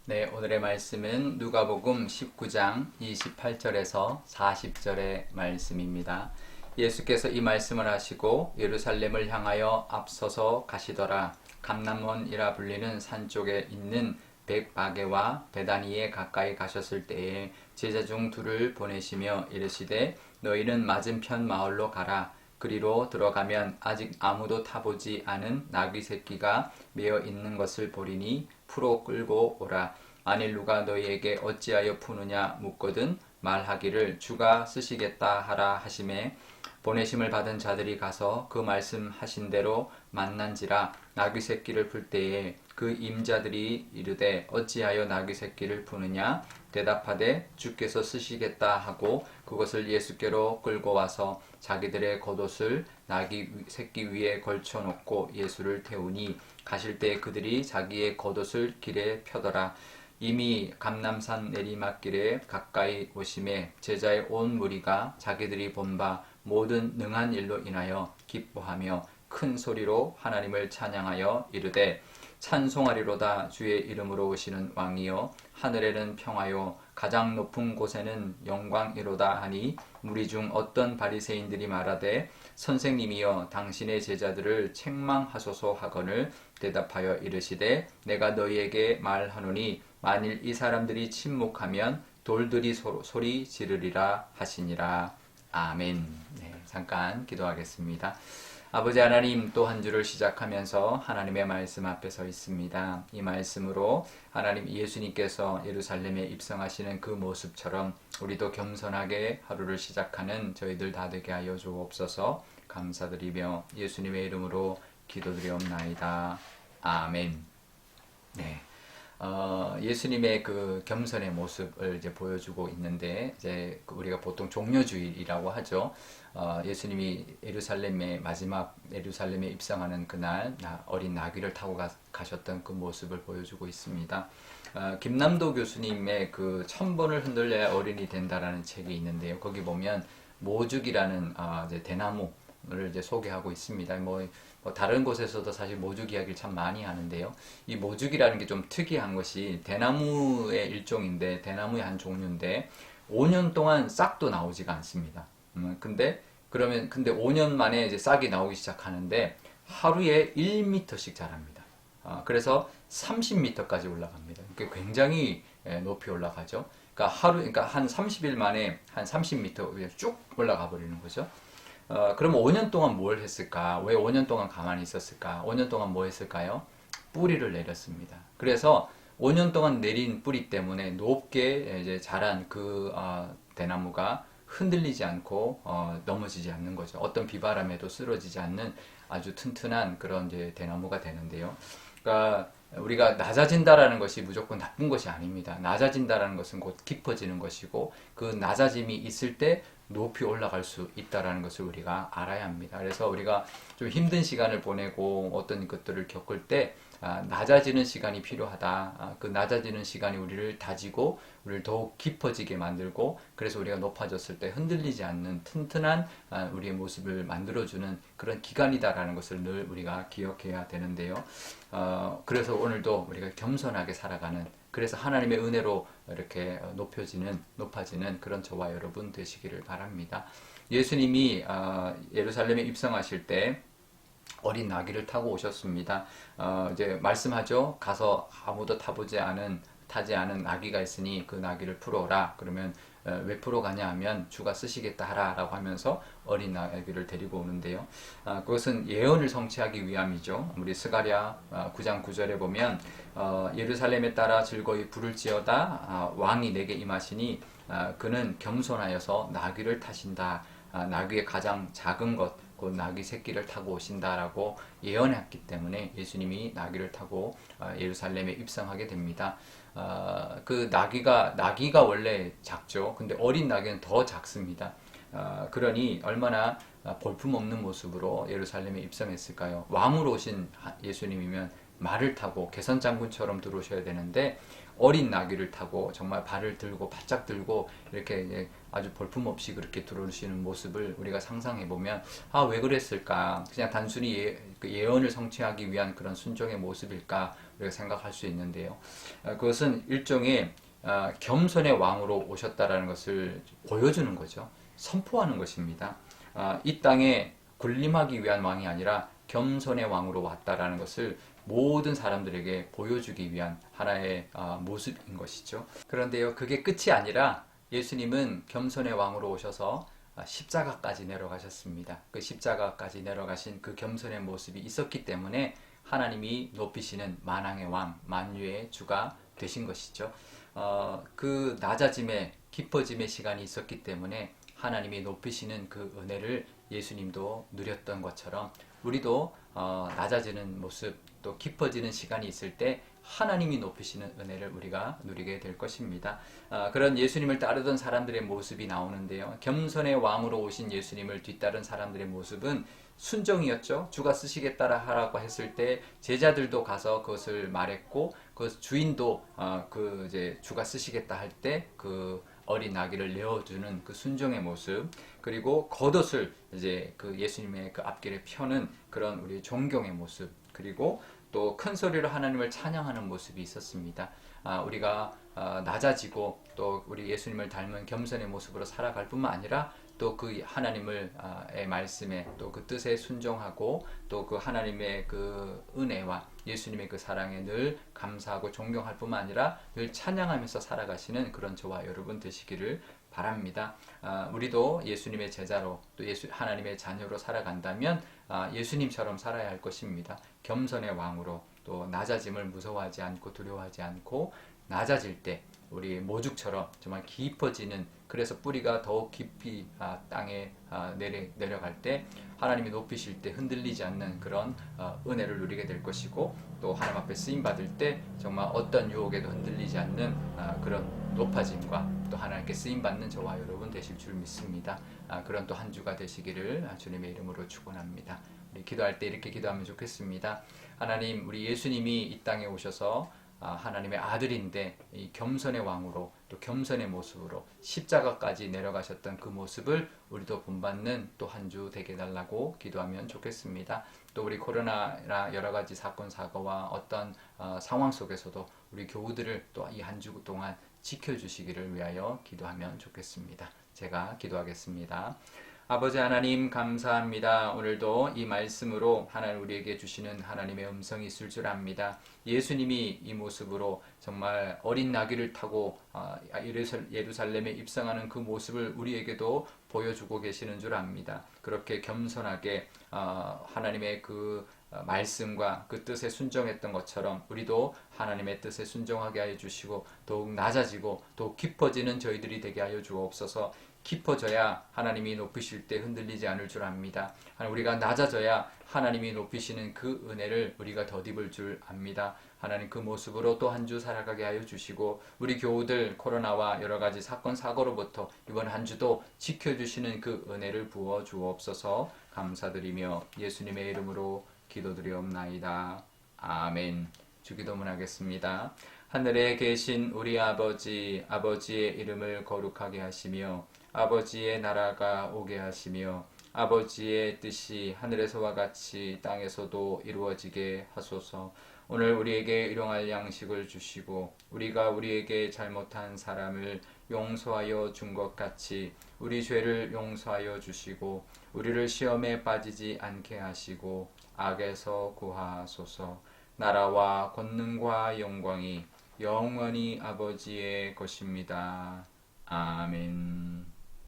네, 오늘의 말씀은 누가복음 19장 28절에서 40절의 말씀입니다. 예수께서 이 말씀을 하시고 예루살렘을 향하여 앞서서 가시더라. 감람원이라 불리는 산 쪽에 있는 벳바게와 베다니에 가까이 가셨을 때에 제자 중 둘을 보내시며 이르시되 너희는 맞은편 마을로 가라. 그리로 들어가면 아직 아무도 타보지 않은 나귀 새끼가 메어 있는 것을 보리니 풀어 끌고 오라. 만일 누가 너희에게 어찌하여 푸느냐 묻거든 말하기를 주가 쓰시겠다 하라 하시매 보내심을 받은 자들이 가서 그 말씀하신 대로 만난지라. 나귀 새끼를 풀 때에 그 임자들이 이르되 어찌하여 나귀 새끼를 푸느냐 대답하되 주께서 쓰시겠다 하고 그것을 예수께로 끌고 와서 자기들의 겉옷을 나귀 새끼 위에 걸쳐 놓고 예수를 태우니 가실 때 그들이 자기의 겉옷을 길에 펴더라. 이미 감람산 내리막길에 가까이 오심에 제자의 온 무리가 자기들이 본 바 모든 능한 일로 인하여 기뻐하며 큰 소리로 하나님을 찬양하여 이르되 찬송하리로다. 주의 이름으로 오시는 왕이여 하늘에는 평화요 가장 높은 곳에는 영광이로다 하니 무리 중 어떤 바리새인들이 말하되 선생님이여 당신의 제자들을 책망하소서 하거늘 대답하여 이르시되 내가 너희에게 말하노니 만일 이 사람들이 침묵하면 돌들이 소리 지르리라 하시니라. 아멘. 네, 잠깐 기도하겠습니다. 아버지 하나님, 또 한 주를 시작하면서 하나님의 말씀 앞에 서 있습니다. 이 말씀으로 하나님 예수님께서 예루살렘에 입성하시는 그 모습처럼 우리도 겸손하게 하루를 시작하는 저희들 다 되게 하여 주옵소서. 감사드리며 예수님의 이름으로 기도드리옵나이다. 아멘. 네. 예수님의 그 겸손의 모습을 이제 보여주고 있는데, 이제 우리가 보통 종려주일이라고 하죠. 예수님이 마지막 예루살렘에 입성하는 그날 어린 나귀를 타고 가셨던 그 모습을 보여주고 있습니다. 김남도 교수님의 그 1000번을 흔들려야 어린이 된다라는 책이 있는데요. 거기 보면 모죽이라는 이제 대나무를 이제 소개하고 있습니다. 뭐 다른 곳에서도 사실 모죽 이야기를 참 많이 하는데요. 이 모죽이라는 게 좀 특이한 것이 대나무의 일종인데, 대나무의 한 종류인데 5년 동안 싹도 나오지가 않습니다. 근데 5년 만에 이제 싹이 나오기 시작하는데 하루에 1m씩 자랍니다. 그래서 30m까지 올라갑니다. 굉장히 높이 올라가죠. 그러니까 한 30일 만에 한 30m 쭉 올라가 버리는 거죠. 그럼 5년 동안 뭘 했을까? 왜 5년 동안 가만히 있었을까? 5년 동안 뭐 했을까요? 뿌리를 내렸습니다. 그래서 5년 동안 내린 뿌리 때문에 높게 이제 자란 그 대나무가 흔들리지 않고 넘어지지 않는 거죠. 어떤 비바람에도 쓰러지지 않는 아주 튼튼한 그런 이제 대나무가 되는데요. 그러니까 우리가 낮아진다라는 것이 무조건 나쁜 것이 아닙니다. 낮아진다라는 것은 곧 깊어지는 것이고, 그 낮아짐이 있을 때 높이 올라갈 수 있다라는 것을 우리가 알아야 합니다. 그래서 우리가 좀 힘든 시간을 보내고 어떤 것들을 겪을 때 낮아지는 시간이 필요하다. 그 낮아지는 시간이 우리를 다지고 우리를 더욱 깊어지게 만들고, 그래서 우리가 높아졌을 때 흔들리지 않는 튼튼한 우리의 모습을 만들어주는 그런 기간이다라는 것을 늘 우리가 기억해야 되는데요. 그래서 오늘도 우리가 겸손하게 살아가는, 그래서 하나님의 은혜로 이렇게 높아지는 그런 저와 여러분 되시기를 바랍니다. 예수님이 예루살렘에 입성하실 때 어린 나귀를 타고 오셨습니다. 이제 말씀하죠. 가서 아무도 타지 않은 나귀가 있으니 그 나귀를 풀어오라. 그러면 왜 풀어가냐 하면 주가 쓰시겠다 하라라고 하면서 어린 나귀를 데리고 오는데요. 그것은 예언을 성취하기 위함이죠. 우리 스가랴 9장 9절에 보면 예루살렘에 따라 즐거이 부를지어다. 왕이 내게 임하시니 그는 겸손하여서 나귀를 타신다. 나귀의 가장 작은 것, 곧 나귀 새끼를 타고 오신다라고 예언했기 때문에 예수님이 나귀를 타고 예루살렘에 입성하게 됩니다. 그 나귀가 원래 작죠. 근데 어린 나귀는 더 작습니다. 그러니 얼마나 볼품없는 모습으로 예루살렘에 입성했을까요? 왕으로 오신 예수님이면 말을 타고 개선장군처럼 들어오셔야 되는데 어린 나귀를 타고 정말 발을 들고 바짝 들고 이렇게 아주 볼품없이 그렇게 들어오시는 모습을 우리가 상상해 보면 왜 그랬을까? 그냥 단순히 예언을 성취하기 위한 그런 순종의 모습일까? 우리가 생각할 수 있는데요. 그것은 일종의 겸손의 왕으로 오셨다라는 것을 보여주는 거죠. 선포하는 것입니다. 이 땅에 군림하기 위한 왕이 아니라 겸손의 왕으로 왔다라는 것을 모든 사람들에게 보여주기 위한 하나의 모습인 것이죠. 그런데요, 그게 끝이 아니라 예수님은 겸손의 왕으로 오셔서 십자가까지 내려가셨습니다. 그 십자가까지 내려가신 그 겸손의 모습이 있었기 때문에 하나님이 높이시는 만왕의 왕, 만유의 주가 되신 것이죠. 그 낮아짐의 깊어짐의 시간이 있었기 때문에 하나님이 높이시는 그 은혜를 예수님도 누렸던 것처럼 우리도 낮아지는 모습 또 깊어지는 시간이 있을 때 하나님이 높이시는 은혜를 우리가 누리게 될 것입니다. 그런 예수님을 따르던 사람들의 모습이 나오는데요. 겸손의 왕으로 오신 예수님을 뒤따른 사람들의 모습은 순종이었죠. 주가 쓰시겠다라 하라고 했을 때 제자들도 가서 그것을 말했고 그 주인도 이제 주가 쓰시겠다 할 때 그 어린 아기를 내어주는 그 순종의 모습, 그리고 겉옷을 이제 그 예수님의 그 앞길에 펴는 그런 우리 존경의 모습, 그리고 또 큰 소리로 하나님을 찬양하는 모습이 있었습니다. 우리가 낮아지고 또 우리 예수님을 닮은 겸손의 모습으로 살아갈 뿐만 아니라 또 그 하나님의 말씀에 또 그 뜻에 순종하고 또 그 하나님의 그 은혜와 예수님의 그 사랑에 늘 감사하고 존경할 뿐만 아니라 늘 찬양하면서 살아가시는 그런 저와 여러분 되시기를 바랍니다. 우리도 예수님의 제자로 또 하나님의 자녀로 살아간다면 예수님처럼 살아야 할 것입니다. 겸손의 왕으로 또 낮아짐을 무서워하지 않고 두려워하지 않고 낮아질 때 우리 모죽처럼 정말 깊어지는, 그래서 뿌리가 더욱 깊이 땅에 내려갈 때 하나님이 높이실 때 흔들리지 않는 그런 은혜를 누리게 될 것이고, 또 하나님 앞에 쓰임 받을 때 정말 어떤 유혹에도 흔들리지 않는 그런 높아짐과 또 하나님께 쓰임 받는 저와 여러분 되실 줄 믿습니다. 그런 또 한 주가 되시기를 주님의 이름으로 축원합니다. 우리 기도할 때 이렇게 기도하면 좋겠습니다. 하나님, 우리 예수님이 이 땅에 오셔서 하나님의 아들인데 이 겸손의 왕으로 또 겸손의 모습으로 십자가까지 내려가셨던 그 모습을 우리도 본받는 또 한 주 되게 해달라고 기도하면 좋겠습니다. 또 우리 코로나나 여러 가지 사건 사고와 어떤 상황 속에서도 우리 교우들을 또 이 한 주 동안 지켜주시기를 위하여 기도하면 좋겠습니다. 제가 기도하겠습니다. 아버지 하나님, 감사합니다. 오늘도 이 말씀으로 하나님 우리에게 주시는 하나님의 음성이 있을 줄 압니다. 예수님이 이 모습으로 정말 어린 나귀를 타고 예루살렘에 입성하는 그 모습을 우리에게도 보여주고 계시는 줄 압니다. 그렇게 겸손하게 하나님의 그 말씀과 그 뜻에 순종했던 것처럼 우리도 하나님의 뜻에 순종하게 하여 주시고 더욱 낮아지고 더욱 깊어지는 저희들이 되게 하여 주옵소서. 깊어져야 하나님이 높이실 때 흔들리지 않을 줄 압니다. 우리가 낮아져야 하나님이 높이시는 그 은혜를 우리가 덧입을 줄 압니다. 하나님, 그 모습으로 또 한 주 살아가게 하여 주시고 우리 교우들 코로나와 여러 가지 사건 사고로부터 이번 한 주도 지켜주시는 그 은혜를 부어 주옵소서. 감사드리며 예수님의 이름으로 기도드리옵나이다. 아멘. 주기도문 하겠습니다. 하늘에 계신 우리 아버지, 아버지의 이름을 거룩하게 하시며 아버지의 나라가 오게 하시며 아버지의 뜻이 하늘에서와 같이 땅에서도 이루어지게 하소서. 오늘 우리에게 일용할 양식을 주시고 우리가 우리에게 잘못한 사람을 용서하여 준 것 같이 우리 죄를 용서하여 주시고 우리를 시험에 빠지지 않게 하시고 악에서 구하소서. 나라와 권능과 영광이 영원히 아버지의 것입니다. 아멘.